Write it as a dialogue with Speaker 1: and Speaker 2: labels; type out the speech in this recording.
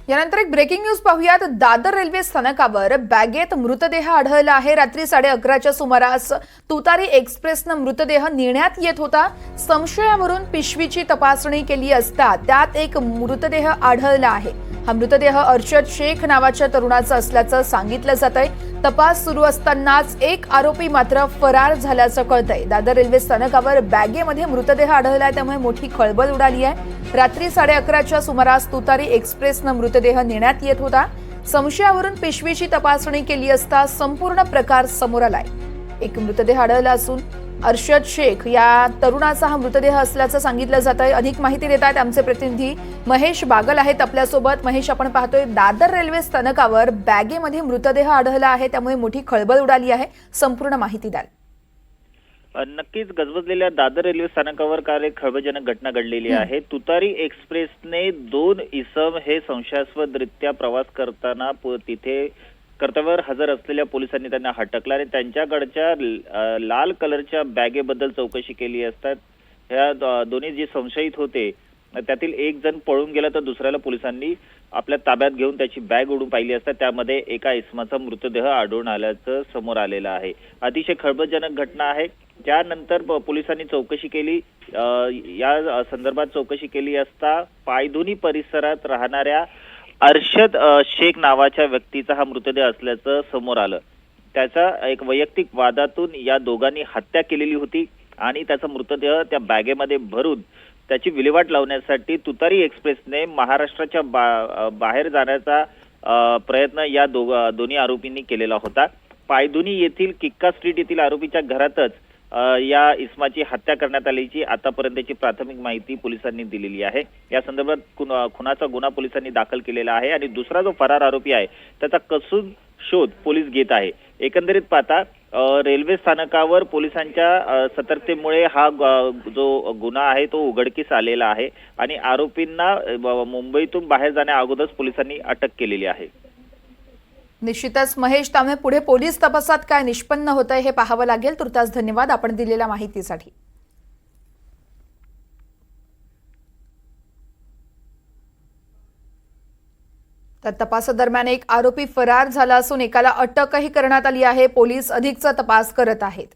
Speaker 1: यानंतर एक breaking news पाहूयात। दादर रेल्वे स्थानकावर बॅगेत मृतदेह आढळला आहे। रात्री 11:30च्या सुमारास तुतारी एक्सप्रेसनं मृतदेह नेण्यात येत होता। संशयावरून पिशवीची तपासणी केली असता त्यात एक मृतदेह आढळला आहे। हा मृतदेह अर्शद शेख नावाच्या तरुणाचा असल्याचं सांगितलं जातंय। तपास सुरू असतानाच एक आरोपी मात्र फरार झाल्याचं कळतंय। दादर रेल्वे स्थानकावर बॅगेमध्ये मृतदेह आढळलाय, त्यामुळे मोठी खळबळ उडाली आहे। रात्री 11:30च्या सुमारास तुतारी एक्सप्रेसनं मृतदेह नेण्यात येत होता। संशयावरून पिशवीची तपासणी केली असता संपूर्ण प्रकार समोर आलाय। एक मृतदेह आढळला असून अर्शद शेख या तरुणाचा हा मृतदेह असल्याचं सांगितलं जातंय। अधिक माहिती देतात आमचे प्रतिनिधी महेश बागल आहेत आपल्यासोबत। महेश, आपण पाहतोय दादर रेल्वे स्थानकावर बॅगेमध्ये मृतदेह आढळला आहे, त्यामुळे मोठी खळबळ उडाली आहे। संपूर्ण माहिती द्याल?
Speaker 2: नक्कीच गजबजलेल्या दादर रेल्वे स्थानकावर काल एक खळबळजनक घटना घडलेली आहे। तुतारी एक्सप्रेसने 2 इसम हे संशयास्पदरित्या प्रवास करताना तिथे कर्तव्यावर हजर असलेल्या पोलिसांनी त्यांना हटकलं आणि त्यांच्याकडच्या लाल कलरच्या बॅगेबद्दल चौकशी केली असता ह्या दोन्ही जे संशयित होते त्यातील एक जण पळून गेला, तर दुसऱ्याला पोलिसांनी आपल्या ताब्यात घेऊन त्याची बॅग उडून पाहिली असता त्यामध्ये एका इसमाचा मृतदेह आढळून आल्याचं समोर आलेलं आहे। अतिशय खळबळजनक घटना आहे। त्यानंतर पोलिसांनी चौकशी केली। या संदर्भात चौकशी केली असता पायधुनी परिसरात राहणाऱ्या अर्शद शेख नावाच्या व्यक्तीचा हा मृतदेह असल्याचं समोर आलं। त्याचा एक वैयक्तिक वादातून या दोघांनी हत्या केलेली होती आणि त्याचा मृतदेह त्या बॅगेमध्ये भरून त्याची विल्हेवाट लावण्यासाठी तुतारी एक्सप्रेसने महाराष्ट्राच्या बाहेर जाण्याचा प्रयत्न या दोन्ही आरोपींनी केलेला होता। पायधुनी येथील किक्का स्ट्रीट येथील आरोपीच्या घरातच या इस्माची हत्या करण्यात आल्याची आतापर्यंतची प्राथमिक माहिती पोलिसांनी दिलेली आहे। या संदर्भात खुनाचा गुन्हा पोलिसांनी दाखल केलेला आहे आणि दुसरा जो फरार आरोपी आहे त्याचा कसून शोध पोलीस घेत आहे। एकंदरीत पाहता रेल्वे स्थानकावर पोलिसांच्या सतर्कतेमुळे हा जो गुन्हा आहे तो उघडकीस आलेला आहे आणि आरोपींना मुंबईतून बाहेर जाण्या अगोदरच पोलिसांनी अटक केलेली आहे।
Speaker 1: निश्चितच महेश, त्यामुळे पुढे पोलीस तपासात काय निष्पन्न होतंय हे पाहावं लागेल। तुर्तास धन्यवाद आपण दिलेल्या माहितीसाठी। तर तपासादरम्यान एक आरोपी फरार झाला असून एकाला अटकही करण्यात आली आहे। पोलीस अधिकचा तपास करत आहेत।